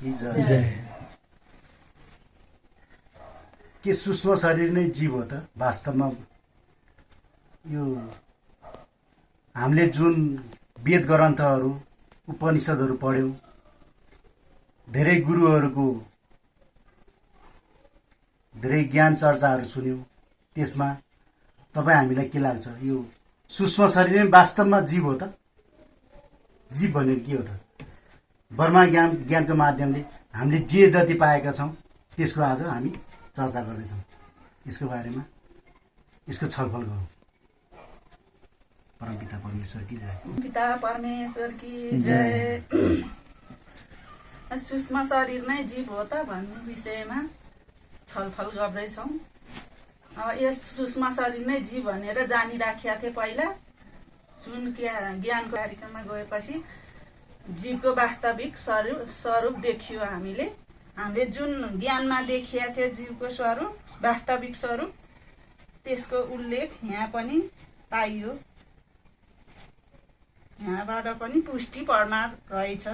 की जय। के सूक्ष्म शरीर नै जीव हो त? वास्तवमा यो हामीले जुन वेद ग्रन्थहरू उपनिषदहरू पढ्यौँ, धेरै गुरुहरूको धेरै ज्ञान चर्चाहरू सुन्यौँ, त्यसमा तपाईँ हामीलाई के लाग्छ यो सूक्ष्म शरीर नै वास्तवमा जीव हो त? जीव भनेको के हो त? ब्रह्मा ज्ञानको माध्यमले हामीले जे जति पाएका छौँ त्यसको आज हामी चर्चा गर्दैछौँ। यसको बारेमा यसको छलफल गरौँ। परमपिता परमेश्वर की जय। पिता परमेश्वर की जय। सूक्ष्म शरीर नै जीव हो त भन्ने विषयमा छलफल गर्दैछौँ। यस सूक्ष्म शरीर नै जीव भनेर जानिराखेका थिए पहिला। जुन ज्ञानको कार्यक्रममा गएपछि जीवको वास्तविक स्वरूप देखियो। हामीले जुन ज्ञानमा देखिया थियो जीवको स्वरूप, वास्तविक स्वरूप, त्यसको उल्लेख यहाँ पनि पाइयो। यहाँबाट पनि पुष्टि प्रमाण रहेछ।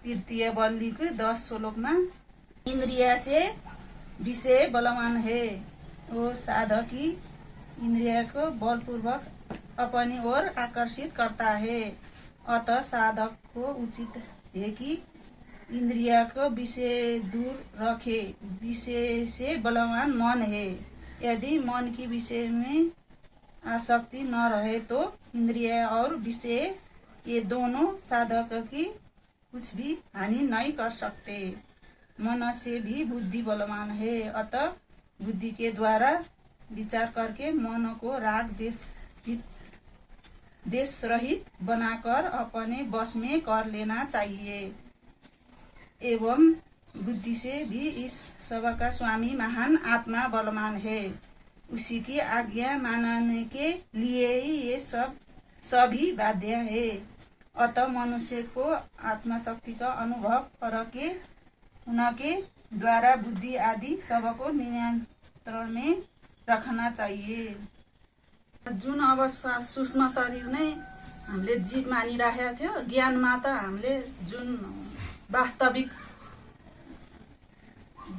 तृतीय बल्लीको 10 श्लोकमा इंद्रिय से विषय बलवान है, वो साधकी इंद्रिय को बलपूर्वक अपनी ओर आकर्षित करता है। अतः साधक को उचित है कि इंद्रिय को विषय दूर रखे। विषय से बलवान मन है। यदि मन की विषय में आसक्ति न रहे तो इंद्रिय और विषय ये दोनों साधक की कुछ भी हानि नहीं कर सकते। मन से भी बुद्धि बलवान है। अतः बुद्धि के द्वारा विचार करके मन को राग देश रहित बनाकर अपने वश में कर लेना चाहिए। एवं बुद्धि से भी इस सब का स्वामी महान आत्मा बलवान है। उसी की आज्ञा मानने के लिए ही ये सभी बाध्य है। अतः मनुष्य को आत्मशक्ति का अनुभव करके उनके द्वारा बुद्धि आदि सबको नियंत्रण में रखना चाहिए। जुन अब सूक्ष्म शरीर नै हामीले जीव मानिराखेका थियो, ज्ञानमा त हामीले जुन वास्तविक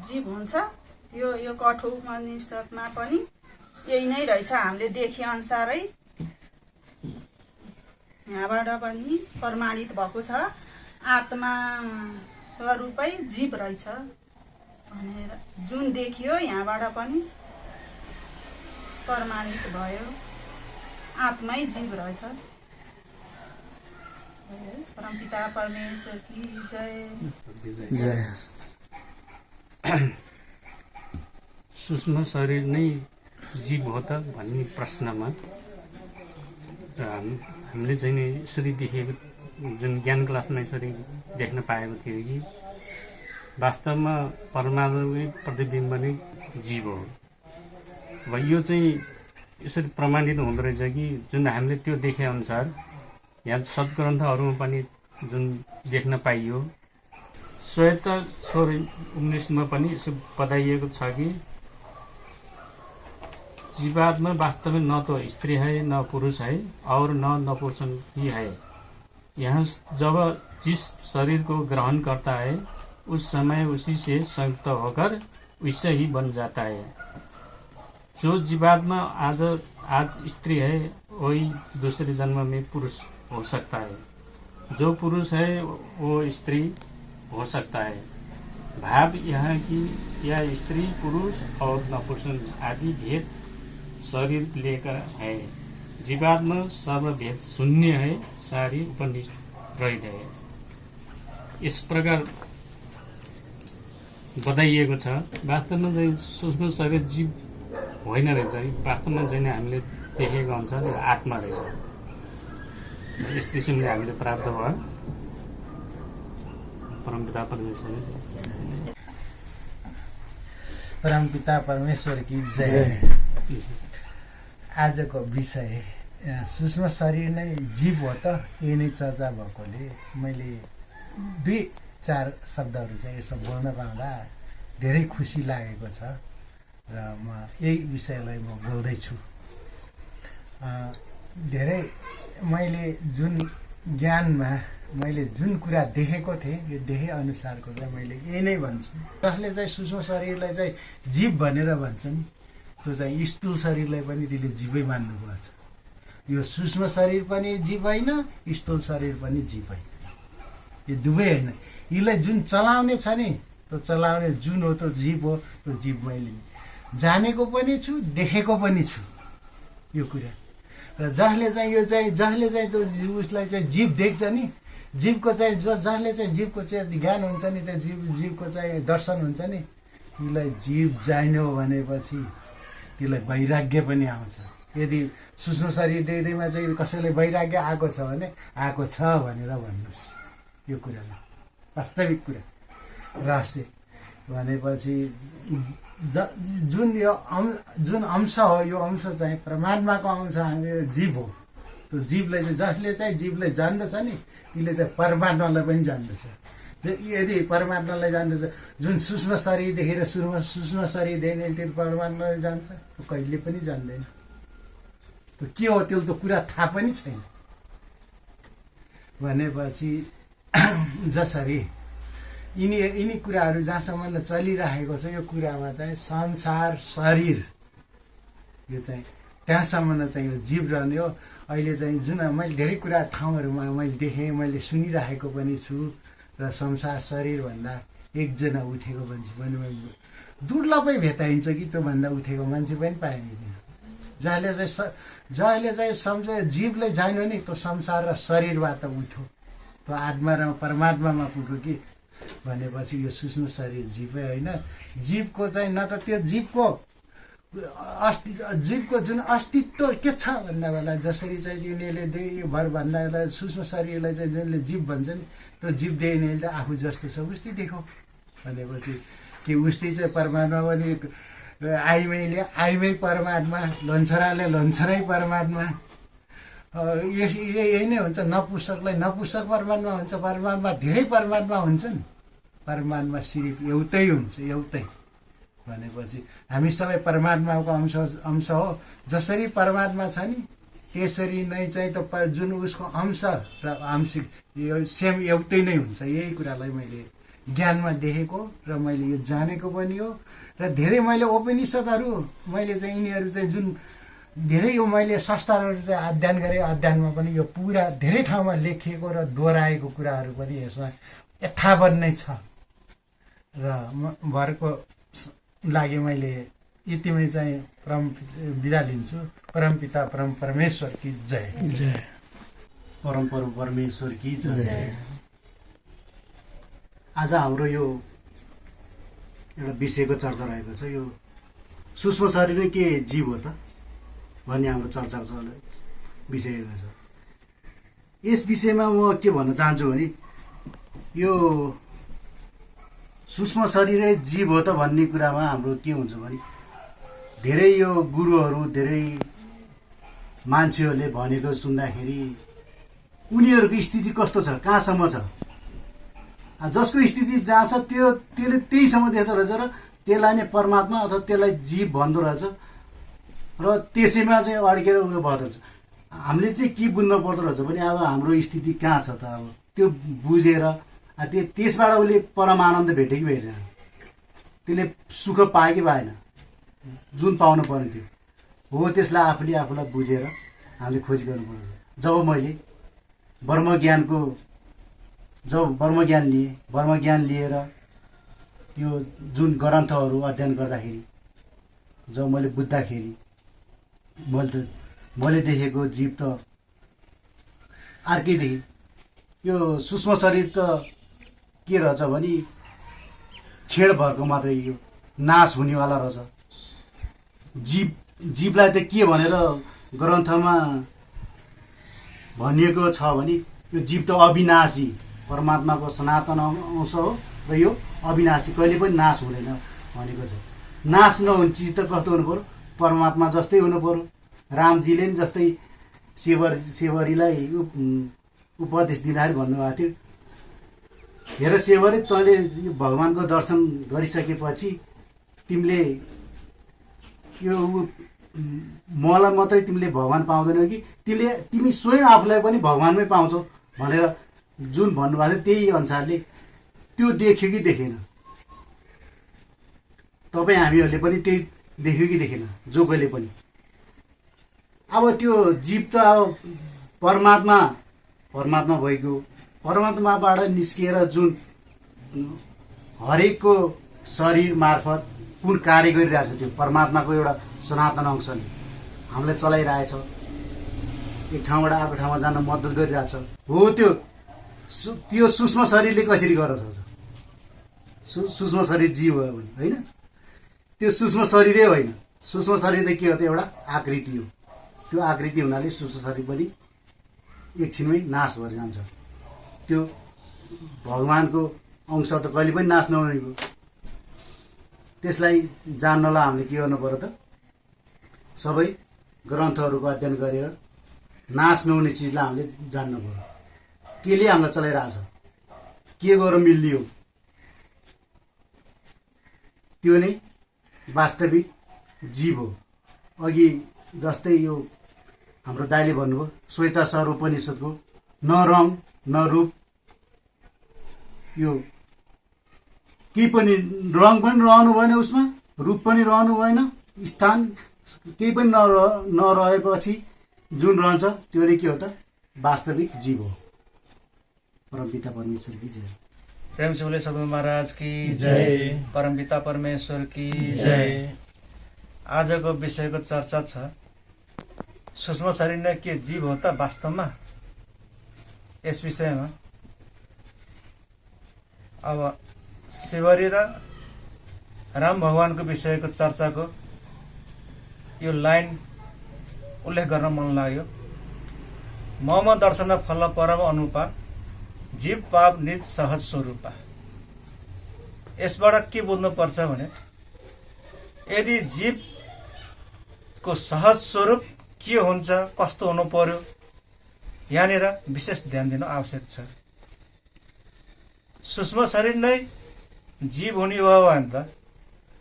जीव हुन्छ यो कठोपनिषदमा पनि यही नै रहेछ। हामीले देखे अनुसारै यहाँबाट पनि प्रमाणित भएको छ। आत्मा स्वरूपै जीव रहेछ भनेर जुन देखियो यहाँबाट पनि प्रमाणित भयो। आत्मै जीव रहेछ। परमपिता परमेश्वर की जय। जय। सूक्ष्म शरीर नै जीव हो त भन्ने प्रश्नमा हामीले चाहिँ नि यसरी देखेको, जुन ज्ञान क्लासमा यसरी देख्न पाएको थियो कि वास्तवमा परमाणुकै प्रतिबिम्ब नै जीव हो। अब यो चाहिँ यसरी प्रमाणित हुँदो रहेछ कि जुन हामीले त्यो देखे अनुसार यहाँ सद्ग्रन्थहरूमा पनि जुन देख्न पाइयो। श्वेत 19 पनि यसो बताइएको छ कि जीवात्मा वास्तव में न तो स्त्री है न पुरुष है और न नपुंसक ही है। यहाँ जब जिस शरीर को ग्रहण करता है उस समय उसी से संयुक्त होकर वैसे ही बन जाता है। जो जीवात्मा आज स्त्री है वही दूसरे जन्म में पुरुष हो सकता है। जो पुरुष है वो स्त्री हो सकता है। भाव यहाँ की यह स्त्री पुरुष और नपुंसक आदि भेद शरीर लेकर है। जीवात्मा सर्वभेद शून्य है, सारी उपनिषद रहित है। इस प्रकार बताइएको छ। वास्तवमा चाहिँ सूक्ष्म शरीर जीव होइन रहेछ। वास्तवमा चाहिँ हामीले देखेको अनुसार आत्मा रहेछ। यस किसिमले हामीले प्राप्त भयो। परमपिता परमेश्वर परमपिता परमेश्वर की जय। आजको विषय सूक्ष्म शरीर नै जीव हो त यही नै चर्चा भएकोले मैले 2-4 शब्दहरू चाहिँ यसो बोल्न पाउँदा धेरै खुसी लागेको छ र म यही विषयलाई म बोल्दैछु। धेरै मैले जुन ज्ञानमा मैले जुन कुरा देखेको थिएँ यो देखे अनुसारको चाहिँ मैले यही नै भन्छु। जसले चाहिँ सूक्ष्म शरीरलाई चाहिँ जीव भनेर भन्छन् त्यो चाहिँ स्थूल शरीरलाई पनि त्यसले जीवै मान्नुपर्छ। यो सूक्ष्म शरीर पनि जीव होइन, स्थूल शरीर पनि जीव होइन, यो दुवै होइन। यसलाई जुन चलाउने छ नि त्यो चलाउने जुन हो त्यो जीव हो। त्यो जीव मैले जानेको पनि छु, देखेको पनि छु यो कुरा। र जसले चाहिँ त्यो उसलाई चाहिँ जीव देख्छ नि, जीवको चाहिँ जसले चाहिँ जीवको चाहिँ ज्ञान हुन्छ नि, त्यो जीवको चाहिँ दर्शन हुन्छ नि, त्यसलाई जीव जान्यो भनेपछि त्यसलाई वैराग्य पनि आउँछ। यदि सूक्ष्म शरीर देख्दैमा चाहिँ कसैलाई वैराग्य आएको छ भने आएको छ भनेर भन्नुहोस्। यो कुरामा वास्तविक कुरा रहस्य भनेपछि जुन अंश हो यो अंश चाहिँ परमात्माको अंश हामी जीव हो। त्यो जीवलाई चाहिँ जसले चाहिँ जीवलाई जान्दछ नि त्यसले चाहिँ परमात्मालाई पनि जान्दछ। यदि परमात्मालाई जान्दछ, जुन सूक्ष्म शरीर देखेर सूक्ष्म शरीर देख्ने त्यो परमात्मालाई जान्छ, त्यो कहिले पनि जान्दैन। त्यो के हो त्यो त कुरा थाहा पनि छैन भनेपछि जसरी यिनी कुराहरू जहाँसम्म चलिरहेको छ यो कुरामा चाहिँ संसार शरीर यो चाहिँ त्यहाँसम्म चाहिँ यो जीव रहने हो। अहिले चाहिँ जुन मैले धेरै कुरा ठाउँहरूमा मैले देखेँ, मैले सुनिरहेको पनि छु। र संसार शरीर भन्दा एकजना उठेको मान्छे पनि दुर्लभै भेटाइन्छ कि त्योभन्दा उठेको मान्छे पनि पाइँदैन। जसले चाहिँ जीवले जान्यो नि त्यो संसार र शरीरबाट उठ्यो, त्यो आत्मा र परमात्मामा पुग्यो कि भनेपछि यो सूक्ष्म शरीर जीवै होइन। जीवको चाहिँ न त त्यो जीवको जुन अस्तित्व के छ भन्दा बेला जसरी चाहिँ यिनीहरूले यो भर भन्दा बेला सूक्ष्म शरीरलाई चाहिँ जुनले जीव भन्छ नि त्यो जीव देख्नेले त आफू जस्तो छ उस्तै देखो भनेपछि कि उस्तै चाहिँ परमात्मा पनि आइमै परमात्मा, लन्छराले लन्छरै परमात्मा। यही नै हुन्छ। नपुसकलाई नपुसक परमात्मा हुन्छ, परमात्मा धेरै परमात्मा हुन्छन्, परमात्मा सिर्फ एउटै हुन्छ, एउटै भनेपछि हामी सबै परमात्माको अंश हो। जसरी परमात्मा छ नि त्यसरी नै चाहिँ त जुन उसको अंश र आंशिक यो सेम एउटै नै हुन्छ। यही कुरालाई मैले ज्ञानमा देखेको र मैले यो जानेको पनि हो। र धेरै मैले उपनिषदहरू मैले चाहिँ यिनीहरू चाहिँ जुन धेरै यो मैले शास्त्रहरू चाहिँ अध्ययन गरेँ, अध्ययनमा पनि यो पुरा धेरै ठाउँमा लेखिएको र दोहोऱ्याएको कुराहरू पनि यसमा यथावत नै छ। र भरको लागि मैले यतिमै चाहिँ बिदा लिन्छु। परमपिता परम परमेश्वर की जय जय। परम परमेश्वर की जय। आज हाम्रो यो एउटा विषयको चर्चा रहेको छ, यो सूक्ष्म शरीर नै के जीव हो त भन्ने हाम्रो चर्चाको विषय रहेछ। यस विषयमा म के भन्न चाहन्छु भने यो सूक्ष्म शरीरै जीव हो त भन्ने कुरामा हाम्रो के हुन्छ भने धेरै यो गुरुहरू धेरै मान्छेहरूले भनेको सुन्दाखेरि उनीहरूको स्थिति कस्तो छ, कहाँसम्म छ, जसको स्थिति जहाँ छ त्यसले त्यहीसम्म देख्दो रहेछ र त्यसलाई नै परमात्मा अथवा त्यसलाई जीव भन्दो रहेछ र त्यसैमा चाहिँ अड्केर उयो भर्दो रहेछ। हामीले चाहिँ के बुझ्नु पर्दो रहेछ भने अब हाम्रो स्थिति कहाँ छ त, अब त्यो बुझेर त्यसबाट उसले परम आनन्द भेट्यो कि भेटेन, त्यसले सुख पायो कि पाएन, जुन पाउनु पर्ने थियो हो त्यसलाई आफूलाई बुझेर हामीले खोज गर्नुपर्छ। जब मैले ब्रह्मज्ञान लिएर यो जुन ग्रन्थहरू अध्ययन गर्दाखेरि जब मैले बुझ्दाखेरि मैले देखेको जीव त अर्कै देखेँ। यो सूक्ष्म शरीर त के रहेछ भने छेडभरको मात्रै यो नाश हुनेवाला रहेछ। जीवलाई त के भनेर ग्रन्थमा भनिएको छ भने यो जीव त अविनाशी परमात्माको सनातन अंश हो र यो अविनाशी कहिले पनि नाश हुँदैन भनेको छ। नाश नहुने चिज त कस्तो हुनु पर्यो, परमात्मा जस्तै हुनु पर्यो। रामजीले नि जस्तै सेवरीलाई उपदेश दिँदाखेरि भन्नुभएको थियो, हेर सेवरी तैँले भगवान्को दर्शन गरिसकेपछि तिमीले यो मलाई मात्रै तिमीले भगवान पाउँदैनौ कि तिमी स्वयं आफूलाई पनि भगवानमै पाउँछौ भनेर जुन भन्नुभएको थियो त्यही अनुसारले त्यो देख्यो कि देखेन? तपाईँ हामीहरूले पनि त्यही देख्यो कि देखेन? जो कोहीले पनि। अब त्यो जीव त अब परमात्मा भएको, परमात्माबाट निस्किएर जुन हरेकको शरीर मार्फत कुन कार्य गरिरहेछ, त्यो परमात्माको एउटा सनातन अंशले हामीलाई चलाइरहेछ, एक ठाउँबाट अर्को ठाउँमा जान मद्दत गरिरहेछ। हो, त्यो सूक्ष्म शरीरले कसरी गर्न सक्छ? सूक्ष्म शरीर जीव हो भने होइन, त्यो सूक्ष्म शरीरै होइन। सूक्ष्म शरीर त के हो त? एउटा आकृति हो। त्यो आकृति हुनाले सूक्ष्म शरीर पनि एकछिनमै नाश भएर जान्छ। त्यो भगवानको अंश त कहिले पनि नाश नहुने हो। त्यसलाई जान्नलाई हामीले के गर्नु पर्यो त? सबै ग्रन्थहरूको अध्ययन गरेर नाश नहुने चिजलाई हामीले जान्नु पर्यो। केले हामीलाई चलाइरहेछ, के गरेर मिल्ने हो, त्यो नै वास्तविक जीव हो। अघि जस्तै यो हाम्रो दाइले भन्नुभयो श्वेताश्वर उपनिषद्को न रङ न रूप, यो केही पनि रङ पनि रहनु भएन, उसमा रूप पनि रहनु भएन, स्थान केही पनि नरहेपछि जुन रहन्छ त्यो नै के हो त? वास्तविक जीव हो। परमपिता परमेश्वर की जय। प्रेम से बोले सदगुरु महाराज की जय, परमपिता परमेश्वर की जय। आजको विषयको चर्चा छ सूक्ष्म शरीर नै के जीव हो त वास्तवमा। यस विषयमा अब शिवरी र राम भगवानको विषयको चर्चाको यो लाइन उल्लेख गर्न मन लाग्यो। मम दर्शन फल परम अनुपा, जीव पाप निज सहज स्वरूपा। यसबाट के बुझ्नुपर्छ भने यदि जीवको सहज स्वरूप के हुन्छ, कस्तो हुनु पर्यो, यहाँनिर विशेष ध्यान दिन आवश्यक छ। सूक्ष्म शरीर नै जीव हुने हो भने त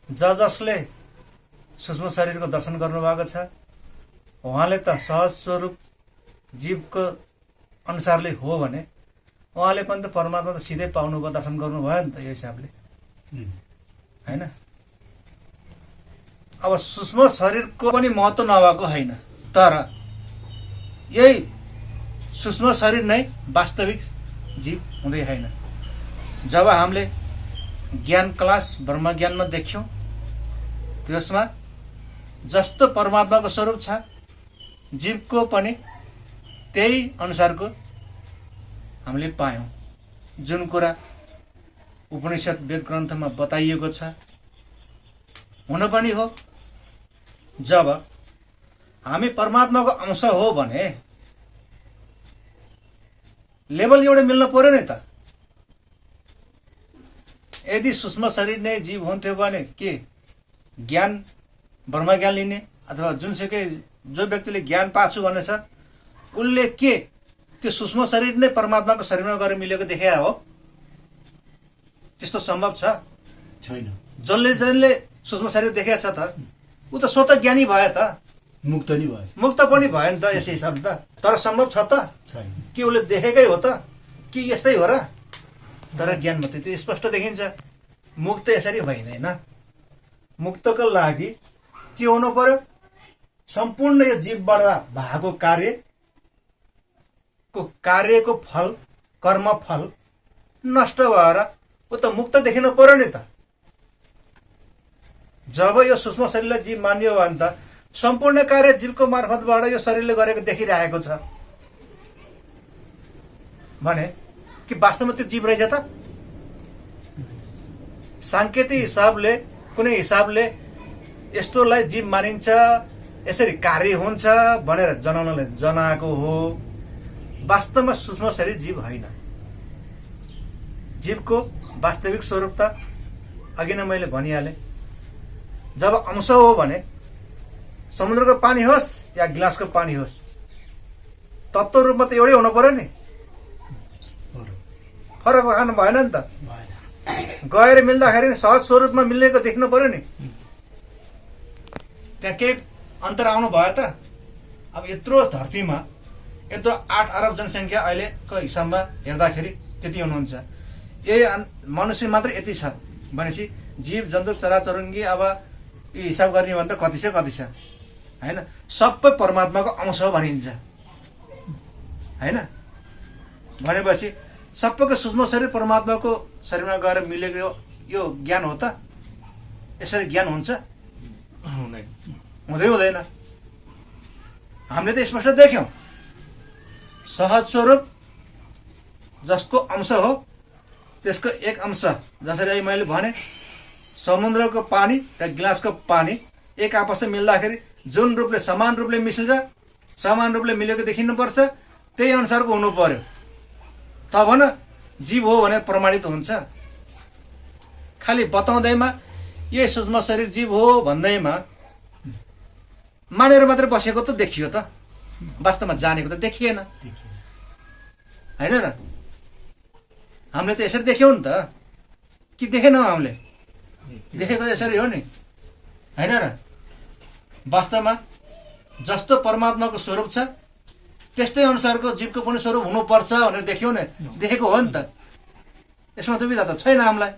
जसले सूक्ष्म शरीरको दर्शन गर्नुभएको छ उहाँले त सहज स्वरूप जीवको अनुसारले हो भने उहाँले पनि त परमात्मा त सिधै पाउनुभयो, दर्शन गर्नुभयो नि त यो हिसाबले, होइन? अब सूक्ष्म शरीरको पनि महत्त्व नभएको होइन, तर यही सूक्ष्म शरीर नै वास्तविक जीव हुँदै होइन। जब हामीले ज्ञान क्लास ब्रह्म ज्ञानमा देख्यौँ त्यसमा जस्तो परमात्माको स्वरूप छ जीवको पनि त्यही अनुसारको हामीले पायौँ। जुन कुरा उपनिषद वेद ग्रन्थमा बताइएको छ हुन पनि हो। जब हामी परमात्माको अंश हो भने लेभल एउटा मिल्न पर्यो नि त। यदि सूक्ष्म शरीर नै जीव हुन्थ्यो भने के ज्ञान ब्रह्म ज्ञान लिने अथवा जुनसुकै जो व्यक्तिले ज्ञान पाछु भनेछ उसले के त्यो सूक्ष्म शरीर नै परमात्माको शरीरमा गएर मिलेको देखे हो? त्यस्तो सम्भव छ? छैन। जसले सूक्ष्म शरीर देखेको छ त ऊ त स्वतः ज्ञानी भयो त, मुक्त नि भयो, मुक्त पनि भयो नि त यस हिसाबले त। तर सम्भव छ त? छैन। कि उसले देखेकै हो त कि यस्तै हो र? तर ज्ञान मात्रै त्यो स्पष्ट देखिन्छ। मुक्त यसरी भइँदैन। मुक्तको लागि के हुनु पर्यो? सम्पूर्ण यो जीवबाट भएको कार्यको फल, कर्म फल नष्ट भएर ऊ त मुक्त देखिनु पर्यो नि त। जब यो सूक्ष्म शरीरलाई जीव मानियो भने त सम्पूर्ण कार्य जीवको मार्फतबाट यो शरीरले गरेको देखिरहेको छ भने कि वास्तवमा त्यो जीव रहेछ त? साङ्केतिक हिसाबले कुनै हिसाबले यस्तोलाई जीव मानिन्छ, यसरी कार्य हुन्छ भनेर जनाउनले जनाएको हो। वास्तवमा सूक्ष्म शरीर जीव होइन। जीवको वास्तविक स्वरूप त अघि नै मैले भनिहालेँ। जब अंश हो भने समुद्रको पानी होस् या गिलासको पानी होस् तत्त्व रूपमा त एउटै हुनु पर्यो नि। फरक खानु भएन नि त। गएर मिल्दाखेरि सहज स्वरूपमा मिलेको देख्नु पर्यो नि। त्यहाँ केही अन्तर आउनु भयो त? अब यत्रो धरतीमा यत्रो 8 अरब जनसङ्ख्या अहिलेको हिसाबमा हेर्दाखेरि त्यति हुनुहुन्छ। यही मनुष्य मात्र यति छ भनेपछि जीव जन्तु चराचुरुङ्गी अब यो हिसाब गर्ने हो भने त कति छ होइन। सबै परमात्माको अंश हो भनिन्छ होइन। भनेपछि सबैको सूक्ष्म शरीर परमात्माको शरीरमा गएर मिलेको यो ज्ञान हो त? यसरी ज्ञान हुन्छ? हुँदैन। हामीले त स्पष्ट देख्यौँ सहज स्वरूप जसको अंश हो त्यसको एक अंश, जसरी अहिले मैले भने समुद्रको पानी र गिलासको पानी एक आपसमा मिल्दाखेरि जुन रूपले समान रूपले मिल्छ, समान रूपले मिलेको देखिनुपर्छ, त्यही अनुसारको हुनु पर्यो, तब न जीव हो भनेर प्रमाणित हुन्छ। खालि बताउँदैमा यही सूक्ष्म शरीर जीव हो भन्दैमा मानेर मात्रै बसेको त देखियो त, वास्तवमा जानेको त देखिएन होइन र? हामीले त यसरी देख्यौँ नि त, कि देखेनौँ? हामीले देखेको यसरी हो नि होइन र? वास्तवमा जस्तो परमात्माको स्वरूप छ त्यस्तै अनुसारको जीवको पनि स्वरूप हुनुपर्छ भनेर देख्यौँ नि, देखेको हो नि त। यसमा दुविधा त छैन हामीलाई।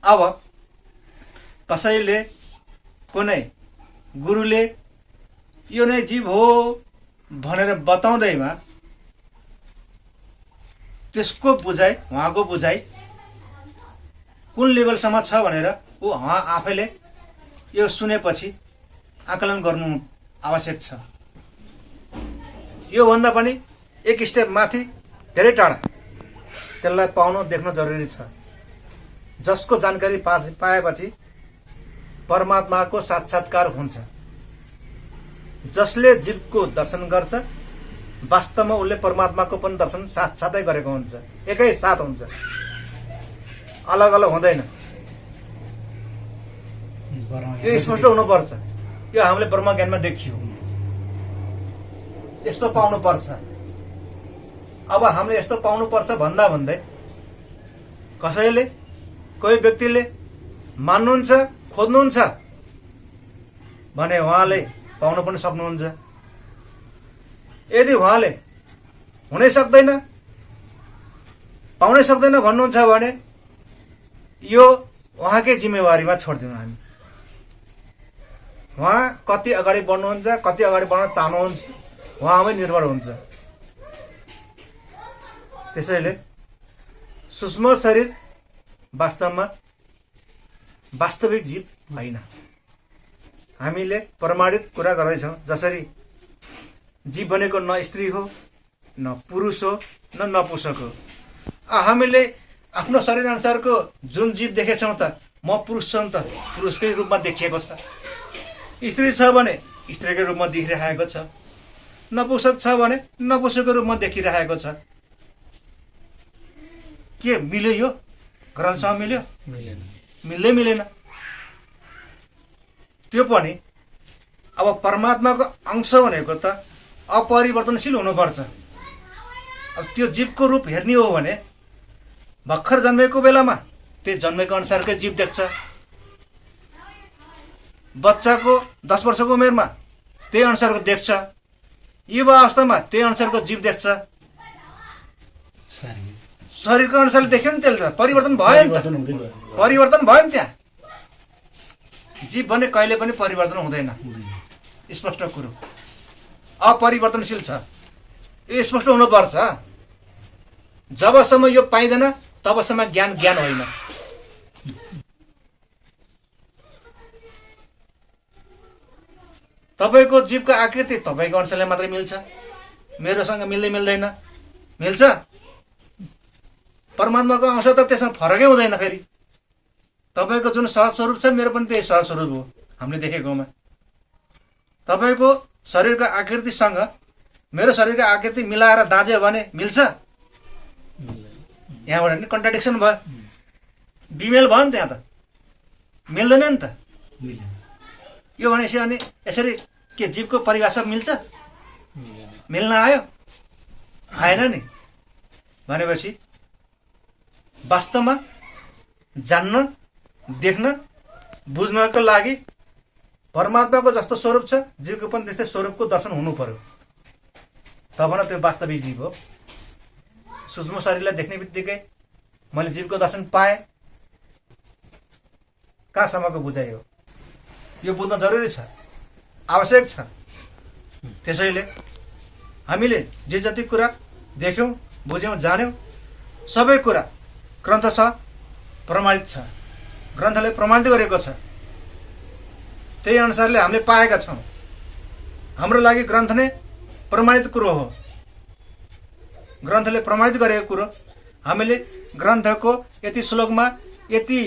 अब कसैले कुनै गुरुले यो नै जीव हो भनेर बताउँदैमा त्यसको बुझाइ, उहाँको बुझाइ कुन लेभलसम्म छ भनेर उहाँ आफैले यो सुनेपछि आकलन गर्नु आवश्यक छ। योभन्दा पनि एक स्टेप माथि धेरै टाढा त्यसलाई पाउन देख्न जरुरी छ। जसको जानकारी पाएपछि परमात्माको साक्षात्कार हुन्छ। जसले जीवको दर्शन गर्छ वास्तवमा उसले परमात्माको पनि दर्शन साथसाथै गरेको हुन्छ, एकै साथ हुन्छ, अलग अलग हुँदैन। यो स्पष्ट हुनुपर्छ। यो हामीले ब्रह्म ज्ञानमा देखियो, यस्तो पाउनुपर्छ। अब हामीले यस्तो पाउनुपर्छ भन्दा भन्दै कसैले, कोही व्यक्तिले मान्नुहुन्छ, खोज्नुहुन्छ भने उहाँले पाउन पनि सक्नुहुन्छ। यदि उहाँले हुनै सक्दैन, पाउनै सक्दैन भन्नुहुन्छ भने यो उहाँकै जिम्मेवारीमा छोडिदिउँ हामी। उहाँ कति अगाडि बढ्नुहुन्छ, कति अगाडि बढ्न चाहनुहुन्छ उहाँमै निर्भर हुन्छ। त्यसैले सूक्ष्म शरीर वास्तवमा वास्तविक जीव होइन। हामीले प्रमाणित कुरा गर्दैछौँ। जसरी जीव भनेको न स्त्री हो, न पुरुष हो, न नपुंसक हो। हामीले आफ्नो शरीर अनुसारको जुन जीव देखेछौँ त, म पुरुष छु नि त, पुरुषकै रूपमा देखिएको छ। स्त्री छ भने स्त्रीकै रूपमा देखिरहेको छ, नपुंसक छ भने नपुंसकको रूपमा देखिरहेको छ। के मिल्यो? यो ग्रन्थसँग मिल्यो? मिल्दै मिलेन। त्यो पनि अब परमात्माको अंश भनेको त अपरिवर्तनशील हुनुपर्छ। अब त्यो जीवको रूप हेर्ने हो भने भर्खर जन्मेको बेलामा त्यो जन्मेको अनुसारकै जीव देख्छ। बच्चाको 10 वर्षको उमेरमा त्यही अनुसारको देख्छ। युवा अवस्थामा त्यही अनुसारको जीव देख्छ। शरीरको अनुसारले देख्यो नि, त्यसले त परिवर्तन भयो नि त, परिवर्तन भयो नि। त्यहाँ जीव भने कहिले पनि परिवर्तन हुँदैन, स्पष्ट कुरो। अपरिवर्तनशील छ, यो स्पष्ट हुनुपर्छ। जबसम्म यो पाइँदैन तबसम्म ज्ञान ज्ञान होइन। तपाईँको जीवको आकृति तपाईँको अनुसारले मात्रै मिल्छ, मेरोसँग मिल्दैन। मिल्छ? परमात्माको अंश त त्यसमा फरकै हुँदैन। फेरि तपाईँको जुन सहज स्वरूप छ मेरो पनि त्यही सहज स्वरूप हो हामीले देखेकोमा। तपाईँको शरीरको आकृतिसँग मेरो शरीरको आकृति मिलाएर दाँज्यो भने मिल्छ? यहाँबाट नि कन्ट्राडिक्सन भयो, बिमेल भयो नि। त्यहाँ त मिल्दैन नि त। यो भनेपछि अनि यसरी के जीवको परिभाषा मिल्छ? मिल्न आयो? आएन नि। भनेपछि वास्तवमा जान्न, देख्न, बुझ्नको लागि परमात्माको जस्तो स्वरूप छ जीवको पनि त्यस्तै स्वरूपको दर्शन हुनु पर्यो। तब न त्यो वास्तविक जीव हो। सूक्ष्म शरीरलाई देख्ने बित्तिकै मैले जीवको दर्शन पाएँ, कहाँसम्मको बुझाइ हो? यो बुझ्न जरुरी छ, आवश्यक छ। त्यसैले हामीले जे जति कुरा देख्यौँ, बुझ्यौँ, जान्यौँ, सबै कुरा ग्रन्थ छ, प्रमाणित छ, ग्रन्थले प्रमाणित गरेको छ। त्यही अनुसारले हामीले पाएका छौँ। हाम्रो लागि ग्रन्थ नै प्रमाणित कुरो हो। ग्रन्थले प्रमाणित गरेको कुरो हामीले ग्रन्थको यति श्लोकमा यति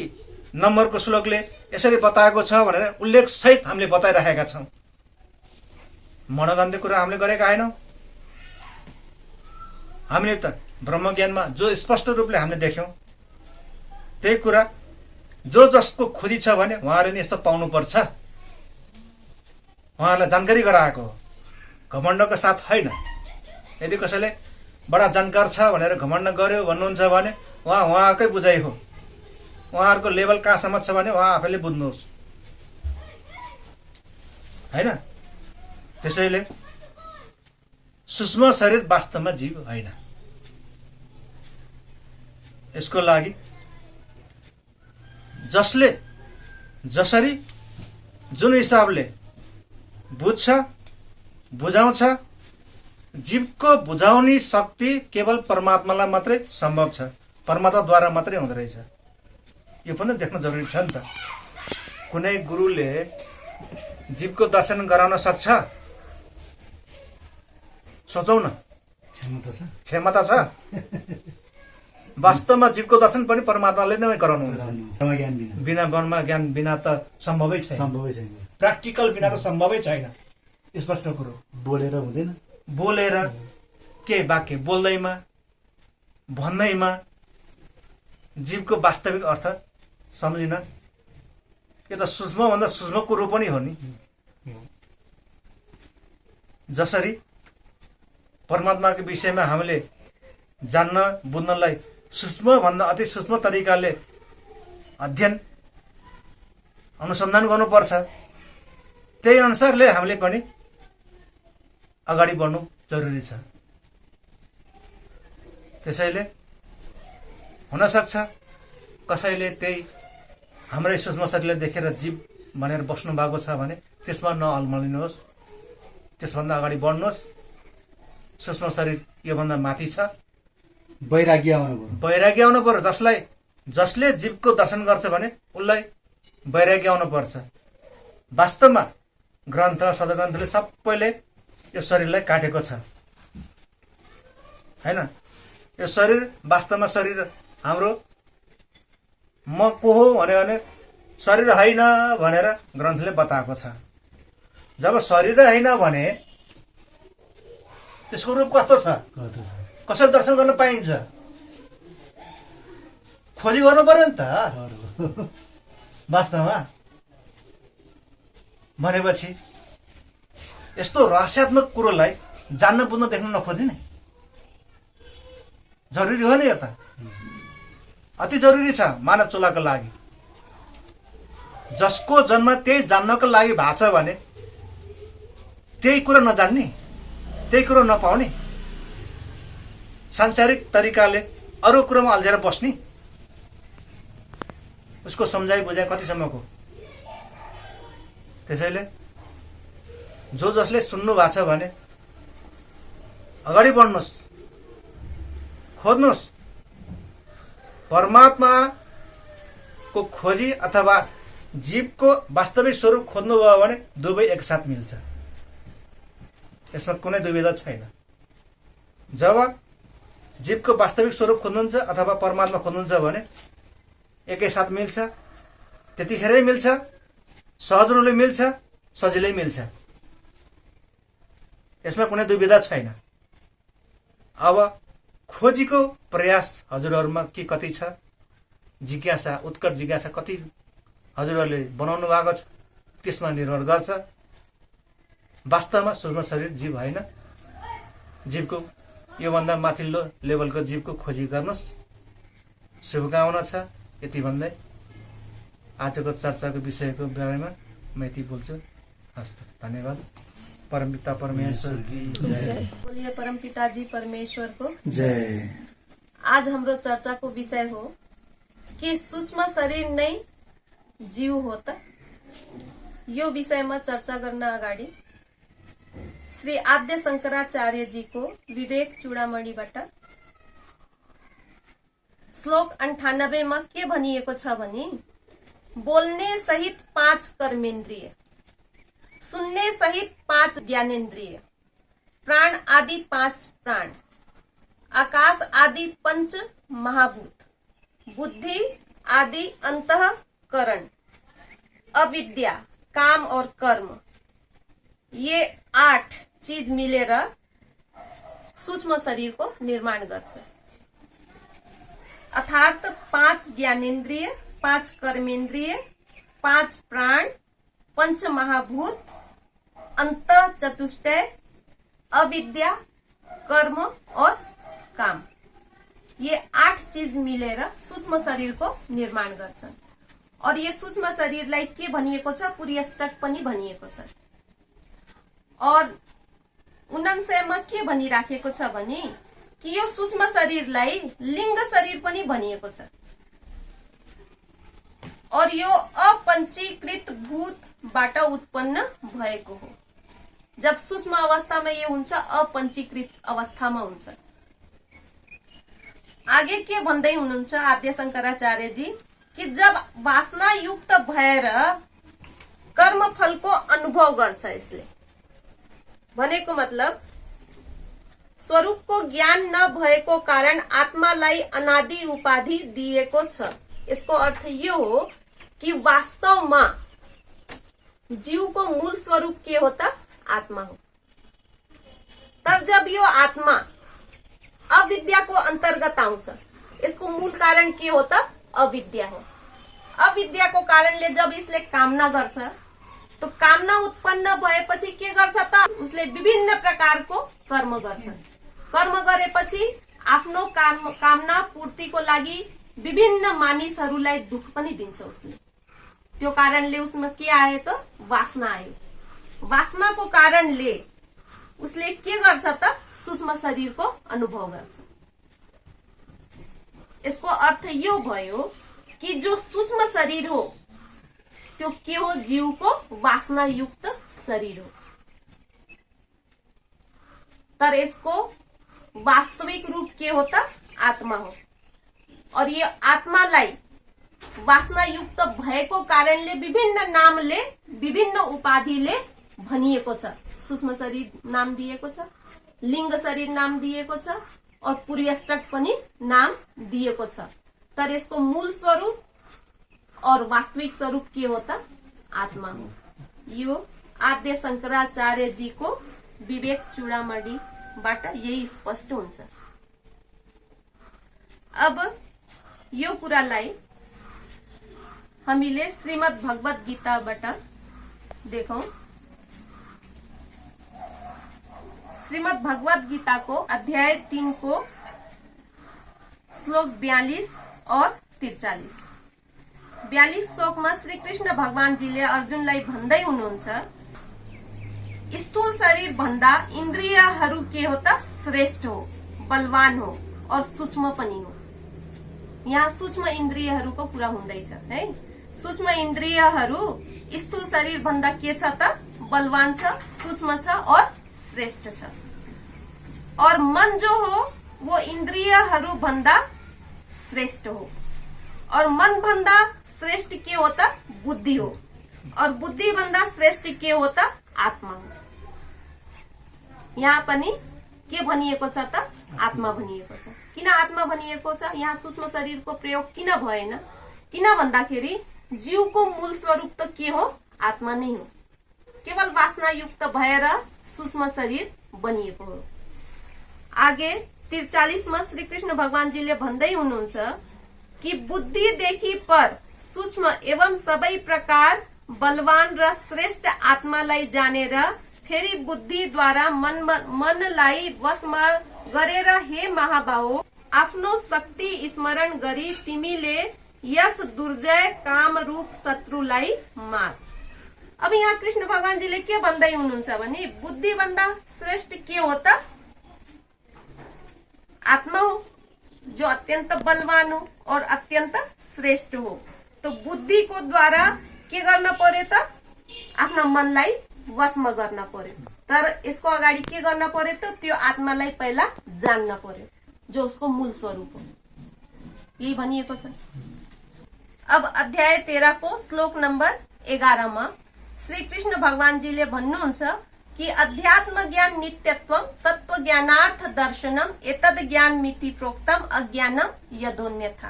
नम्बरको श्लोकले यसरी बताएको छ भनेर उल्लेख सहित हामीले बताइराखेका छौँ। मनोगन्य कुरा हामीले गरेका होइनौँ। हामीले त ब्रह्मज्ञानमा जो स्पष्ट रूपले हामीले देख्यौँ, त्यही कुरा जो जसको खोजी छ भने उहाँहरूले नि यस्तो पाउनुपर्छ, उहाँहरूलाई जानकारी गराएको हो, घमण्डको साथ होइन। यदि कसैले बडा जानकार छ भनेर घमण्ड गर्यो भन्नुहुन्छ भने उहाँकै बुझाइ हो। उहाँहरूको लेभल कहाँसम्म छ भने उहाँ आफैले बुझ्नुहोस्, होइन? त्यसैले सूक्ष्म शरीर वास्तवमा जीव होइन। यसको लागि जसले जसरी जुन हिसाबले बुझ्छ, बुझाउँछ, जीवको बुझाउने शक्ति केवल परमात्मालाई मात्रै सम्भव छ, परमात्माद्वारा मात्रै हुँदो रहेछ। यो पनि देख्न जरुरी छ नि त। कुनै गुरुले जीवको दर्शन गराउन सक्छ? सोचौँ न, क्षमता छ। वास्तवमा जीवको दर्शन पनि परमात्माले नै गराउनुहुन्छ। बिना वनमा ज्ञान बिना त सम्भवै छैन। प्र्याक्टिकल बिना त सम्भवै छैन। स्पष्ट कुरो। बोलेर हुँदैन। बोलेर के वाक्य बोल्दैमा भन्दैमा जीवको वास्तविक अर्थ सम्झिन, यो त सूक्ष्मभन्दा सूक्ष्म कुरो पनि हो नि। जसरी परमात्माको विषयमा हामीले जान्न बुझ्नलाई सूक्ष्मभन्दा अति सूक्ष्म तरिकाले अध्ययन अनुसन्धान गर्नुपर्छ, त्यही अनुसारले हामीले पनि अगाडि बढ्नु जरुरी छ। त्यसैले हुनसक्छ कसैले त्यही हाम्रै सूक्ष्म शरीरले देखेर जीव भनेर बस्नु भएको छ भने त्यसमा नअल्मलिनुहोस्, त्यसभन्दा अगाडि बढ्नुहोस्। सूक्ष्म शरीर योभन्दा माथि छ। वैराग्य आउनु पर्यो। वैराग्य आउनु पर्यो। जसले जीवको दर्शन गर्छ भने उसलाई वैराग्य आउनु पर्छ। वास्तवमा ग्रन्थ सदग्रन्थले सबैले यो शरीरलाई काटेको छ, हैन? यो शरीर वास्तवमा शरीर हाम्रो म को हो भने शरीर होइन भनेर ग्रन्थले बताएको छ। जब शरीर होइन भने त्यसको रूप कस्तो छ, कसरी दर्शन गर्न पाइन्छ? खोजी गर्नु पर्यो नि त। वास्तवमा भनेपछि यस्तो रहस्यात्मक कुरोलाई जान्न बुझ्न देख्न नखोज्ने जरुरी हो नि। यो त अति जरुरी छ मानव चोलाको लागि। जसको जन्म त्यही जान्नको लागि भएको छ भने त्यही कुरो नजान्ने, त्यही कुरो नपाउने, सांसारिक तरिकाले अरू कुरोमा अल्झेर बस्ने, उसको सम्झाइ बुझाइ कतिसम्मको? त्यसैले जो जसले सुन्नु भएको छ भने अगाडि बढ्नुहोस्, खोज्नुहोस्। परमात्माको खोजी अथवा जीवको वास्तविक स्वरूप खोज्नुभयो भने दुवै एकसाथ मिल्छ। यसमा कुनै दुविधा छैन। जब जीवको वास्तविक स्वरूप खोज्नुहुन्छ अथवा परमात्मा खोज्नुहुन्छ भने एकैसाथ मिल्छ, त्यतिखेरै मिल्छ, सहज रूपले मिल्छ, सजिलै मिल्छ। यसमा कुनै दुविधा छैन। अब खोजीको प्रयास हजुरहरूमा के कति छ, जिज्ञासा, उत्कट जिज्ञासा कति हजुरहरूले बनाउनु भएको छ, त्यसमा निर्भर गर्छ। वास्तवमा सूक्ष्म शरीर जीव होइन। जीवको योभन्दा माथिल्लो लेभलको जीवको खोजी गर्नुहोस्। शुभकामना छ। यति भन्दै आजको चर्चाको विषयको बारेमा म यति बोल्छु। हस्, धन्यवाद। परमपिता परमेश्वर की जय। बोलिए परम पिताजी परमेश्वर को जय। आज हाम्रो चर्चाको विषय हो कि सूक्ष्म शरीर नै जीव हो त। यो विषयमा चर्चा गर्न अगाडि श्री आद्य शंकराचार्यजीको विवेक चूडामणिबाट श्लोक 98 मा के भनिएको छ भने बोल्ने सहित 5 कर्मेन्द्रिय, सुन्ने सहित 5 ज्ञानेन्द्रिय, प्राण आदि 5 प्राण, आकाश आदि 5 महाभूत, बुद्धि आदि अंतःकरण, अविद्या, काम और कर्म, ये 8 चीज मिलेर सूक्ष्म शरीर को निर्माण गर्छ। अर्थात 5 ज्ञानेन्द्रिय, 5 कर्मेन्द्रिय, 5 प्राण, 5 महाभूत, अंत चतुष्टय, अविद्या, कर्म और काम, ये 8 चीज मिलेर सूक्ष्म शरीर को निर्माण गर्छन्। और ये सूक्ष्म शरीरलाई के भनिएको छ? पुर्यष्टक पनि भनिएको छ। और 99 मा के भनिराखेको छ भने कि यो सूक्ष्म शरीरलाई लिंग शरीर पनि भनिएको छ। और यो अपञ्चीकृत भूतबाट उत्पन्न भएको हो। जब सूक्ष्म अवस्थामा ये हुन्छ, अपञ्चीकृत अवस्थामा हुन्छ। आगे के भन्दै हुनुहुन्छ आद्य शंकराचार्यजी कि जब वासना युक्त भएर कर्म फलको अनुभव गर्छ, यसले भनेको मतलब स्वरूपको ज्ञान नभएको कारण आत्मालाई अनादि उपाधि दिएको छ। यसको अर्थ यो हो कि वास्तवमा जीवको मूल स्वरूप के हो त? आत्मा हो। तब जब यो आत्मा अविद्याको अन्तर्गत आउँछ, यसको मूल कारण के हो त? अविद्या हो। अविद्याको कारणले जब यसले कामना गर्छ, तो कामना उत्पन्न भएपछि के गर्छ त? उसले विभिन्न प्रकारको कर्म गर्छ। कर्म गरेपछि आफ्नो कामना पूर्तिको लागि विभिन्न मानिसहरूलाई दुख पनि दिन्छ उसले। त्यो कारणले उसमा के आयो त? वासना आयो। वासनाको कारणले उसले के गर्छ त? सूक्ष्म शरीरको अनुभव गर्छ। यसको अर्थ यो भयो कि जो सूक्ष्म शरीर हो त्यो के हो? जीवको वासना युक्त शरीर हो। तर यसको वास्तविक रूप के हो त? आत्मा हो। और ये आत्मालाई वासना युक्त भएको कारणले विभिन्न नामले, विभिन्न उपाधिले भनिएको छ। सूक्ष्म शरीर नाम दिएको छ, लिंग शरीर नाम दिएको छ और पुर्यष्टक पनि नाम दिएको छ। तर यसको मूल स्वरूप और वास्तविक स्वरूप के हो त? आत्मा हो। यो आद्य शंकराचार्य जी को विवेक चूडामणिबाट यही स्पष्ट हुन्छ। अब यो कुरालाई हामीले श्रीमद् भगवत गीताबाट देखौं। श्रीमद् भगवत गीता को अध्याय 3 को श्लोक 42 और 43। 42 श्लोकमा श्री कृष्ण भगवानजीले अर्जुनलाई भन्दै हुनुहुन्छ, स्थूल शरीर भन्दा इन्द्रियहरू के हो त? श्रेष्ठ हो, बलवान हो और सूक्ष्म पनि हो। यहाँ सूक्ष्म इन्द्रियहरूको कुरा हुँदैछ है। सूक्ष्म इन्द्रियहरू स्थूल शरीर भन्दा के छ त? बलवान छ, सूक्ष्म छ और श्रेष्ठ छ। और मन जो हो वो इन्द्रियहरू भन्दा श्रेष्ठ हो। और मन भन्दा श्रेष्ठ के हो त? बुद्धि हो। और बुद्धि भन्दा श्रेष्ठ के हो त? आत्मा हो। यहाँ पनि के भनिएको छ त? आत्मा भनिएको छ। किन आत्मा भनिएको छ? यहाँ सूक्ष्म शरीरको प्रयोग किन भएन? किन भन्दाखेरि जीवको मूल स्वरूप त के हो? आत्मा नै हो। केवल वासना युक्त भएर सूक्ष्म शरीर बनिएको हो। आगे 43 मा श्री कृष्ण भगवानजीले भन्दै हुनुहुन्छ कि बुद्धिदेखि पर सूक्ष्म एवं सबै प्रकार बलवान र श्रेष्ठ आत्मालाई जानेर फेरि बुद्धिद्वारा मनलाई वशमा गरेर हे महाबाहो आफ्नो शक्ति स्मरण गरी तिमीले यस दुर्जय काम रूप शत्रुलाई मार। अब यहाँ कृष्ण भगवानजीले के भन्दै हुनुहुन्छ भने बुद्धि भन्दा श्रेष्ठ के हो त? आत्मा हो, जो अत्यंत बलवान हो और अत्यंत श्रेष्ठ हो। तो बुद्धि को द्वारा के गर्न पर्यो त? आफ्नो मनलाई वशमा गर्न पर्यो। तर यसको अगाडि के गर्न पर्यो त? त्यो आत्मालाई पहिला जान्न पर्यो, जो उसको मूल स्वरूप हो। यही भनिएको छ। अब अध्याय 13 को श्लोक नंबर 11 मा श्री कृष्ण भगवानजीले भन्नुहुन्छ कि अध्यात्म ज्ञान नित्यत्वम तत्व ज्ञानार्थ दर्शनम एतद ज्ञान मिति प्रोक्तम अज्ञानम यदोन्यथा।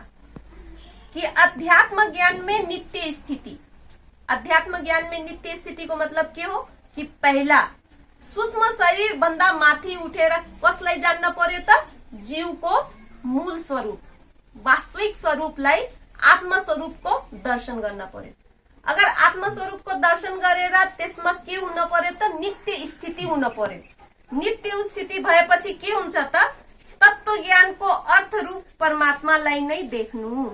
कि अध्यात्म ज्ञान में नित्य स्थिति, अध्यात्म ज्ञान में नित्य स्थिति को मतलब के हो कि पहिला सूक्ष्म शरीर भन्दा माथि उठेर कसलाई जान्न पर्यो त? जीवको मूल स्वरूप, वास्तविक स्वरूपलाई, आत्म स्वरूपको दर्शन गर्न पर्यो। अगर आत्म स्वरूपको दर्शन गरेर त्यसमा के हुन पर्यो त? नित्य स्थिति हुन पर्यो। नित्य स्थिति भएपछि के हुन्छ त? तत्व ज्ञानको अर्थ रूप परमात्मालाई नै देख्नु।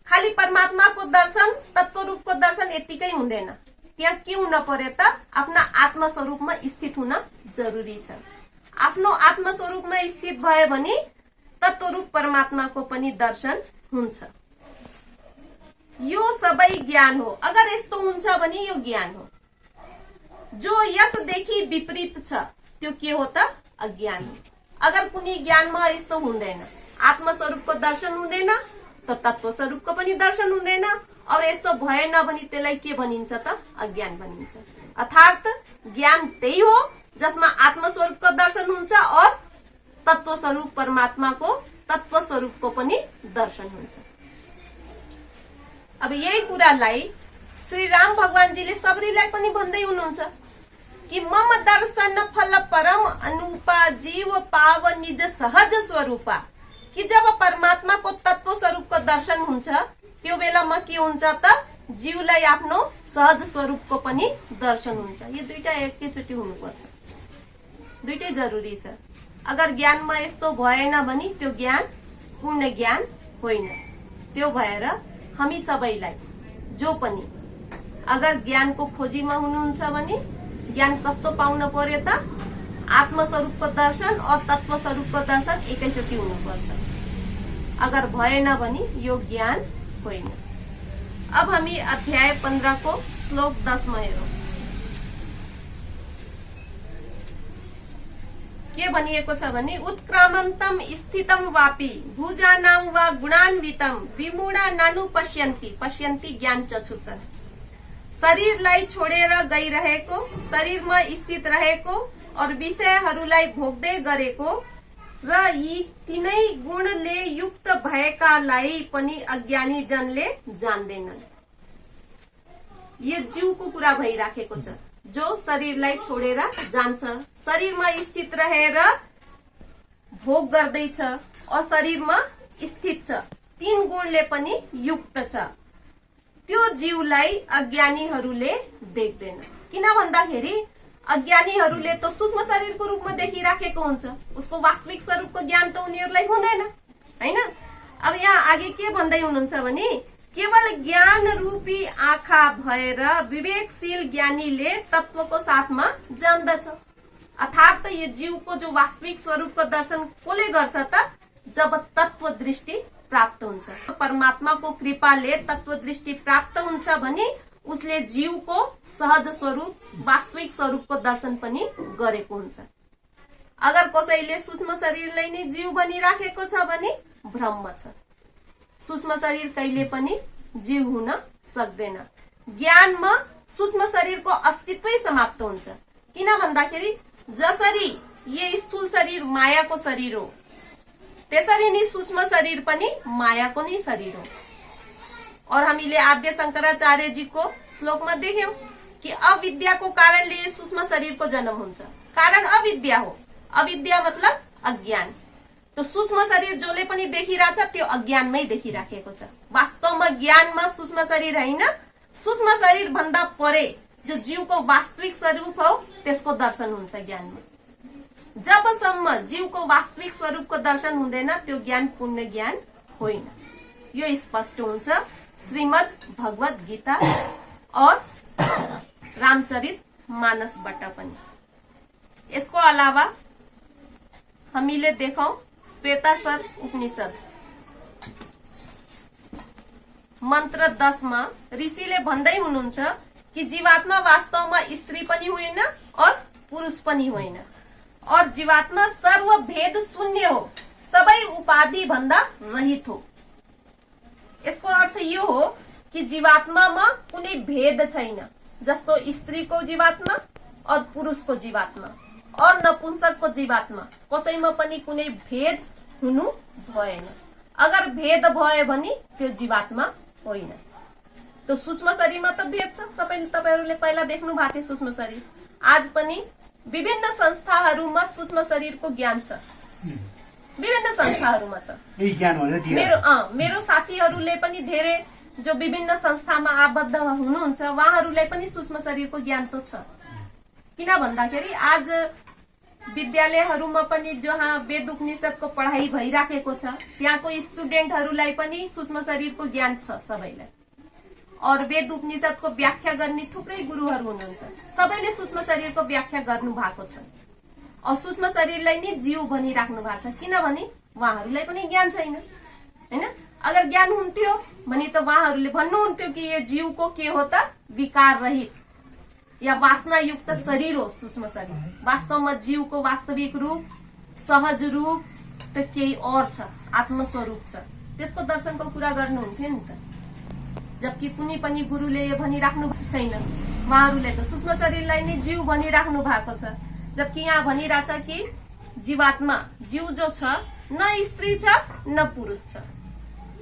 खाली परमात्माको दर्शन, तत्व रूपको दर्शन यतिकै हुँदैन। त्यहाँ के हुन पर्यो त? आफ्ना आत्म स्वरूपमा स्थित हुन जरुरी छ। आफ्नो आत्म स्वरूपमा स्थित भयो भने तत्व रूप परमात्माको पनि दर्शन हुन्छ। यो सबै ज्ञान हो। अगर यस्तो हुन्छ भने यो ज्ञान हो। जो यसदेखि विपरीत छ त्यो के हो त? अज्ञान हो। अगर कुनै ज्ञानमा यस्तो हुँदैन, आत्म स्वरूपको दर्शन हुँदैन, तो तत्व स्वरूपको पनि दर्शन हुँदैन, और यस्तो भएन भने त्यसलाई के भनिन्छ त? अज्ञान भनिन्छ। अर्थात ज्ञान त्यही हो जसमा आत्म स्वरूपको दर्शन हुन्छ और तत्व स्वरूप परमात्माको तत्व स्वरूपको पनि दर्शन हुन्छ। अब यही कुरालाई श्री राम भगवानजीले सबरीलाई पनि भन्दै हुनुहुन्छ कि मम दर्शन फल परम अनुपा जीव पाव निज सहज स्वरूपा। कि जब परमात्मा को तत्व स्वरूप को दर्शन हुन्छ त्यो बेलामा के हुन्छ त? जीवलाई आफ्नो सहज स्वरूप को पनि दर्शन हुन्छ। यो दुईटा एकैचोटि हुनुपर्छ, दुईटै जरुरी छ। अगर ज्ञानमा यस्तो भएन भने त्यो ज्ञान पूर्ण ज्ञान होइन। त्यो भएर हामी सबैलाई जो पनि अगर ज्ञानको खोजीमा हुनुहुन्छ भने ज्ञान कस्तो पाउन पर्यो त? आत्म स्वरूपको दर्शन और तत्व स्वरूपको दर्शन एकैचोटि हुनुपर्छ। अगर भएन भने यो ज्ञान होइन। अब हामी अध्याय 15 को श्लोक 10 मा हेरौं। के भनिएको छ भने उत्क्रामन्तम स्थितम वापि भुजानां वा गुणान्वितम विमूढा नानु पश्यन्ति पश्यन्ति ज्ञान चक्षुषा। शरीरलाई छोडेर गइरहेको, शरीरमा स्थित रहेको और विषयहरूलाई भोग्दै गरेको र यी तीनै गुणले युक्त भएकालाई पनि अज्ञानी जनले जान्दैनन्। यो जीवको कुरा भइराखेको छ, जो शरीरलाई छोडेर जान्छ, शरीरमा स्थित रहेर भोग गर्दैछ और शरीरमा स्थित छ, तीन गुणले पनि युक्त छ। त्यो जीवलाई अज्ञानीहरूले देख्दैन। किन भन्दाखेरि अज्ञानीहरूले त सूक्ष्म शरीरको रूपमा देखिराखेको हुन्छ, उसको वास्तविक स्वरूपको ज्ञान त उनीहरूलाई हुँदैन, हैन? अब यहाँ आगे के भन्दै हुनुहुन्छ भने केवल ज्ञान रूपी आँखा भएर विवेकशील ज्ञानीले तत्वको साथमा जान्दछ। अर्थात यो जीवको जो वास्तविक स्वरूपको दर्शन कसले गर्छ त? जब तत्व दृष्टि प्राप्त हुन्छ, परमात्माको कृपाले तत्व दृष्टि प्राप्त हुन्छ भने उसले जीवको सहज स्वरूप वास्तविक स्वरूपको दर्शन पनि गरेको हुन्छ। अगर कसैले सूक्ष्म शरीरलाई नै जीव भनिराखेको छ भने भ्रम छ। सूक्ष्म शरीर कहिले पनि जीव हुन सक्दैन। ज्ञानमा सूक्ष्म शरीरको अस्तित्वै समाप्त हुन्छ। किन भन्दाखेरि जसरी यो स्थूल शरीर मायाको शरीर हो, त्यसरी नै सूक्ष्म शरीर पनि मायाको नै शरीर हो। और हामीले आद्य शंकराचार्य जी को श्लोक में देख्यौं कि अविद्या को कारणले यस सूक्ष्म शरीर को जन्म हुन्छ। कारण अविद्या हो। अविद्या मतलब अज्ञान। तो सूक्ष्म शरीर जोले पनि देखिरहेछ त्यो अज्ञानमै देखिराखेको छ। वास्तवमा ज्ञानमा सूक्ष्म शरीर हैन, सूक्ष्म शरीर भन्दा परे जो जीवको वास्तविक स्वरूप हो त्यसको दर्शन हुन्छ ज्ञानमा। जबसम्म जीवको वास्तविक स्वरूपको दर्शन हुँदैन त्यो ज्ञान पूर्ण ज्ञान होइन। यो स्पष्ट हुन्छ श्रीमद् भगवत गीता और रामचरित मानसबाट पनि। यसको अलावा हामीले देखौं श्वेताश्वर उपनिषद मन्त्र 10 मा ऋषिले भन्दै हुनुहुन्छ कि जीवात्मा वास्तवमा स्त्री पनि होइन और पुरुष पनि होइन और जीवात्मा सर्वभेद शून्य हो, सबै उपाधि भन्दा रहित हो। यसको अर्थ यो हो कि जीवात्मामा कुनै भेद छैन, जस्तो स्त्रीको जीवात्मा और पुरुषको जीवात्मा और नपुंसकको जीवात्मा कसैमा पनि कुनै भेद हुनु भएन। अगर भेद भयो भने त्यो जीवात्मा होइन। तो सूक्ष्म शरीरमा त भेद छ, सबै तपाईहरुले पहिला देख्नु भएको थियो सूक्ष्म शरीर। आज पनि विभिन्न संस्थाहरूमा सूक्ष्म शरीरको ज्ञान छ, विभिन्न संस्थाहरूमा छ। यही ज्ञान भनेर दिएर मेरो साथीहरूले पनि धेरै जो विभिन्न संस्थामा आबद्ध हुनुहुन्छ उहाँहरूलाई पनि सूक्ष्म शरीरको ज्ञान त छ। किन भन्दाखेरि आज विद्यालयहरूमा पनि जहाँ वेद उपनिषदको पढाइ भइराखेको छ त्यहाँको स्टुडेन्टहरूलाई पनि सूक्ष्म शरीरको ज्ञान छ सबैलाई। और वेद उपनिषदको व्याख्या गर्ने थुप्रै गुरुहरू हुनुहुन्छ, सबैले सूक्ष्म शरीरको व्याख्या गर्नु भएको छ। और सूक्ष्म शरीरलाई नै जीव भनिराख्नु भएको छ, किनभने उहाँहरूलाई पनि ज्ञान छैन हैन। अगर ज्ञान हुन्थ्यो भने त उहाँहरूले भन्नुहुन्थ्यो कि यो जीवको के हो त विकार रहित या वासना युक्त शरीर हो सूक्ष्म शरीर। वास्तवमा जीवको वास्तविक रूप सहज रूप त केही और छ, आत्मस्वरूप छ, त्यसको दर्शनको कुरा गर्नुहुन्थ्यो नि त। जबकि कुनै पनि गुरुले यो भनिराख्नु छैन, उहाँहरूले त सूक्ष्म शरीरलाई नै जीव भनिराख्नु भएको छ। जबकि यहाँ भनिरहेछ कि जीवात्मा जीव जो छ न स्त्री छ न पुरुष छ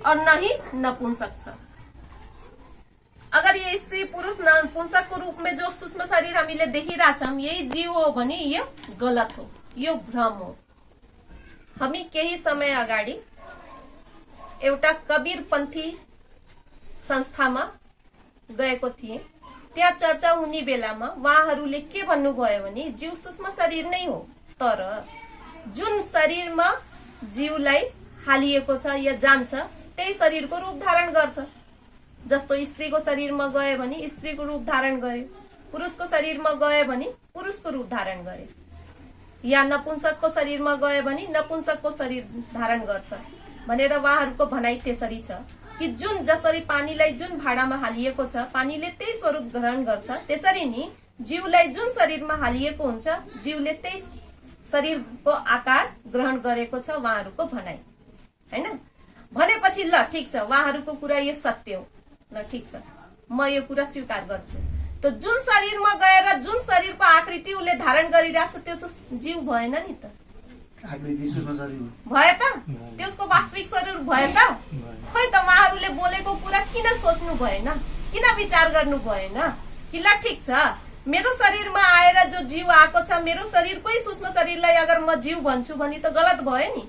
और न ही नपुंसक छ। अगर ये स्त्री पुरुष नपुंसक को रूप में जो सूक्ष्म शरीर हामीले देखिरहेछौं यही जीव हो भने यो गलत हो, यो भ्रम हो। हामी केही समय अगाडि एउटा कबीरपन्थी संस्थामा गएको थिए। त्यहाँ चर्चा हुने बेलामा उहाँहरूले के भन्नुभयो भने जीव सूक्ष्म शरीर नै हो, तर जुन शरीरमा जीवलाई हालिएको छ या जान्छ त्यही शरीरको रूप धारण गर्छ। जस्तो स्त्रीको शरीरमा गयो भने स्त्रीको रूप धारण गर्यो, पुरुषको शरीरमा गयो भने पुरुषको रूप धारण गर्यो, या नपुंसकको शरीरमा गयो भने नपुंसकको शरीर धारण गर्छ भनेर उहाँहरूको भनाइ त्यसरी छ कि जुन जसरी पानीलाई जुन भाँडामा हालिएको छ पानीले त्यही स्वरूप ग्रहण गर्छ, त्यसरी नि जीवलाई जुन शरीरमा हालिएको हुन्छ जीवले त्यही शरीरको आकार ग्रहण गरेको छ उहाँहरूको भनाइ हैन। भनेपछि ल ठीक छ, उहाँहरूको कुरा यो सत्य हो, ल ठीक छ, म यो कुरा स्वीकार गर्छु। त जुन शरीरमा गएर जुन शरीरको आकृति उसले धारण गरिरहेको त्यो त जीव भएन नि त, आकृति सूक्ष्म शरीर भयो त, त्यसको वास्तविक शरीर भयो त। खै त उहाँहरूले बोलेको कुरा किन सोच्नु भएन, किन विचार गर्नु भएन कि ल ठीक छ मेरो शरीरमा आएर जो जीव आएको छ मेरो शरीरकै सूक्ष्म शरीरलाई अगर म जीव भन्छु भने त गलत भयो नि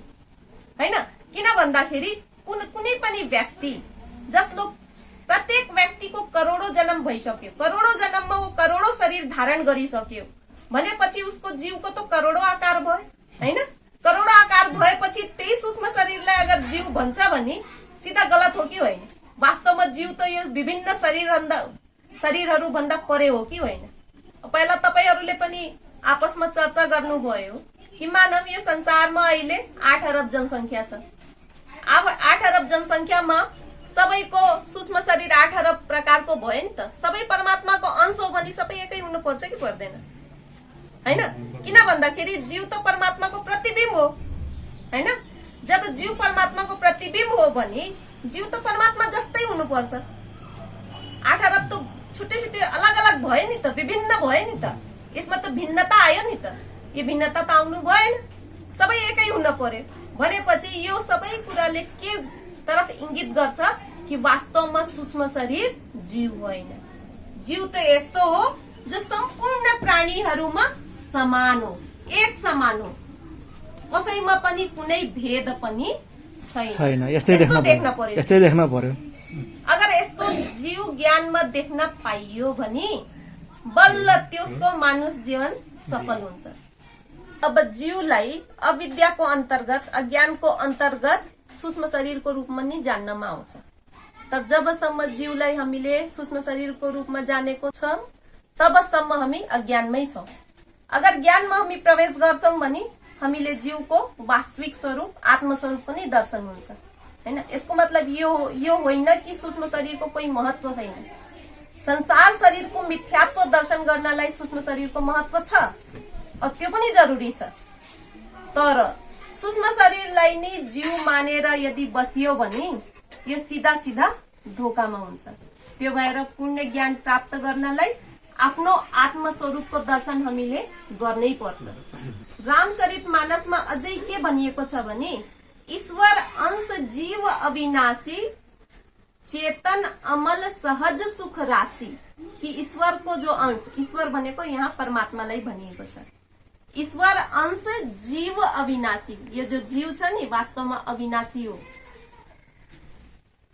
हैन। किन भन्दाखेरि कुनै पनि व्यक्ति जसले प्रत्येक व्यक्तिको करोडौं जन्म भइसक्यो, करोडौं जन्ममा वो करोडौं शरीर धारण गरिसक्यो भनेपछि उसको जीवको त करोडौं आकार भयो हैन। करोडौं आकार भएपछि त्यही सूक्ष्म शरीरलाई अगर जीव भन्छ भने सीधा गलत हो कि होइन? वास्तवमा जीव त यो विभिन्न शरीरहरू भन्दा परे हो कि होइन? पहिला तपाईहरुले पनि आपसमा चर्चा गर्नुभयो कि मानव यो संसारमा अहिले 8 अरब जनसंख्या छ। अब 8 अरब जनसंख्यामा सबैको सूक्ष्म शरीर 8 अरब प्रकारको भयो नि त। सबै परमात्माको अंश हो भने सबै एकै हुनु पर्छ कि पर्दैन हैन? किन भन्दाखेरि जीव त परमात्माको प्रतिबिम्ब हो हैन। जब जीव परमात्माको प्रतिबिम्ब हो भने जीव त परमात्मा जस्तै हुनु पर्छ। 8 अरब त छुट्टै छुट्टै अलग अलग भयो नि त, विभिन्न भयो नि त, यसमा त भिन्नता आयो नि त। यो भिन्नता त आउनु भएन, सबै एकै हुन पर्यो भनेपछि यो सबै कुराले के तरफ इंगित गर्छ कि वास्तवमा सूक्ष्म शरीर जीव होइन। जीव त यस्तो हो जो सम्पूर्ण प्राणीहरूमा समान हो, एक समान हो, कसैमा पनि कुनै भेद पनि छैन। यस्तै देख्न पर्यो। अगर यस्तो जीव ज्ञानमा देख्न पाइयो भने बल्ल त्यसको मानुष जीवन सफल हुन्छ। अब जीवलाई अविद्याको अन्तर्गत अज्ञानको अन्तर्गत सूक्ष्म शरीरको रूपमा नि जान्नमा आउँछ तर जबसम्म जीवलाई हामीले सूक्ष्म शरीरको रूपमा जानेको छौं तबसम्म हामी अज्ञानमै छौं। अगर ज्ञानमा हामी प्रवेश गर्छौं भने हामीले जीवको वास्तविक स्वरूप आत्मस्वरूप पनि दर्शन हुन्छ हैन। यसको मतलब यो होइन कि सूक्ष्म शरीरको कोही महत्व छैन। संसार शरीरको मिथ्यात्व दर्शन गर्नलाई सूक्ष्म शरीरको महत्व छ और त्यो पनि जरुरी छ। तर सूक्ष्म शरीरलाई नै जीव मानेर यदि बसियो भने यो सीधा सीधा धोकामा हुन्छ। त्यो भएर पुण्य ज्ञान प्राप्त गर्नलाई आफ्नो आत्मस्वरूपको दर्शन हामीले गर्नै पर्छ। रामचरितमानसमा अझै के भनिएको छ भने ईश्वर अंश जीव अविनाशी चेतन अमल सहज सुख राशि कि ईश्वरको जो अंश, ईश्वर भनेको यहाँ परमात्मालाई भनिएको छ। ईश्वर अंश जीव अविनाशी, यो जो जीव छ नि वास्तवमा अविनाशी हो।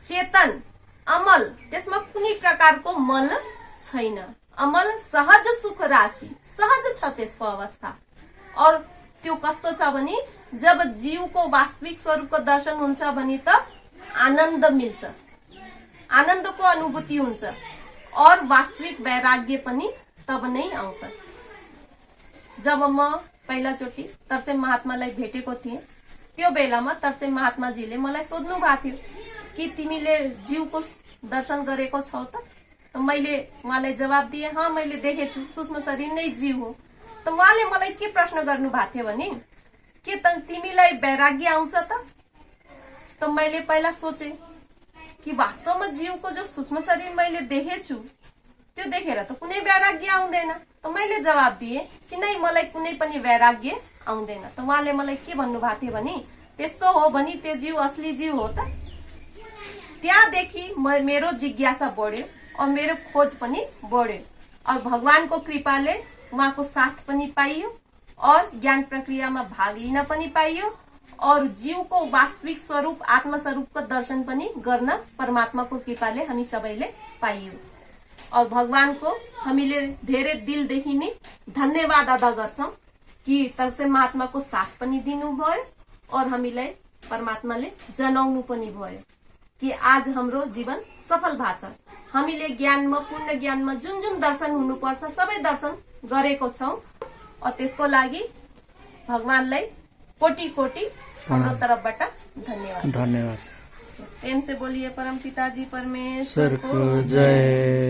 चेतन अमल, त्यसमा कुनै प्रकारको मल छैन। अमल सहज सुख राशि, सहज छ त्यसको अवस्था। और त्यो कस्तो छ भने जब जीवको वास्तविक स्वरूपको दर्शन हुन्छ भने त आनन्द मिल्छ, आनन्दको अनुभूति हुन्छ और वास्तविक वैराग्य पनि तब नै आउँछ। जब म पहिलाचोटि तरसेम महात्मालाई भेटेको थिएँ त्यो बेलामा तरसेम महात्माजीले मलाई सोध्नु भएको थियो कि तिमीले जीवको दर्शन गरेको छौ त? मैले उहाँलाई जवाब दिए हाँ मैले देखेछु, सूक्ष्म शरीर नै जीव हो। त उहाँले मलाई के प्रश्न गर्नु भएको थियो भने के तिमीलाई वैराग्य आउँछ त? त मैले पहिला सोचे कि वास्तवमा जीवको जो सूक्ष्म शरीर मैले देखेछु त्यो देखेर त कुनै वैराग्य आउँदैन। त मैले जवाब दिए कि नै मलाई कुनै पनि वैराग्य आउँदैन। त उहाँले मलाई के भन्नु भएको थियो भने त्यस्तो हो भने त्यो जीव असली जीव हो त? त्यहाँदेखि मेरो जिज्ञासा बढ्यो और मेरो खोज पनि बढ्यो और भगवानको कृपाले उहाँको साथ पनि पाइयो और ज्ञान प्रक्रियामा भाग लिन पनि पाइयो और जीवको वास्तविक स्वरूप आत्मस्वरूपको दर्शन पनि गर्न परमात्माको कृपाले हामी सबैले पाइयो। और भगवानको हामीले धेरै दिलदेखि नै धन्यवाद अदा गर्छौं कि तरसेम महात्माको साथ पनि दिनुभयो और हामीलाई परमात्माले जनाउनु पनि भयो कि आज हाम्रो जीवन सफल भएको छ। हामीले ज्ञानमा पुण्य ज्ञानमा जुन जुन दर्शन हुनुपर्छ सबै दर्शन गरेको छौं और त्यसको लागि भगवानलाई कोटि कोटि हाम्रो तर्फबाट धन्यवाद। धन्यवाद। प्रेम से बोलिए परम पिताजी परमेश्वर को जय।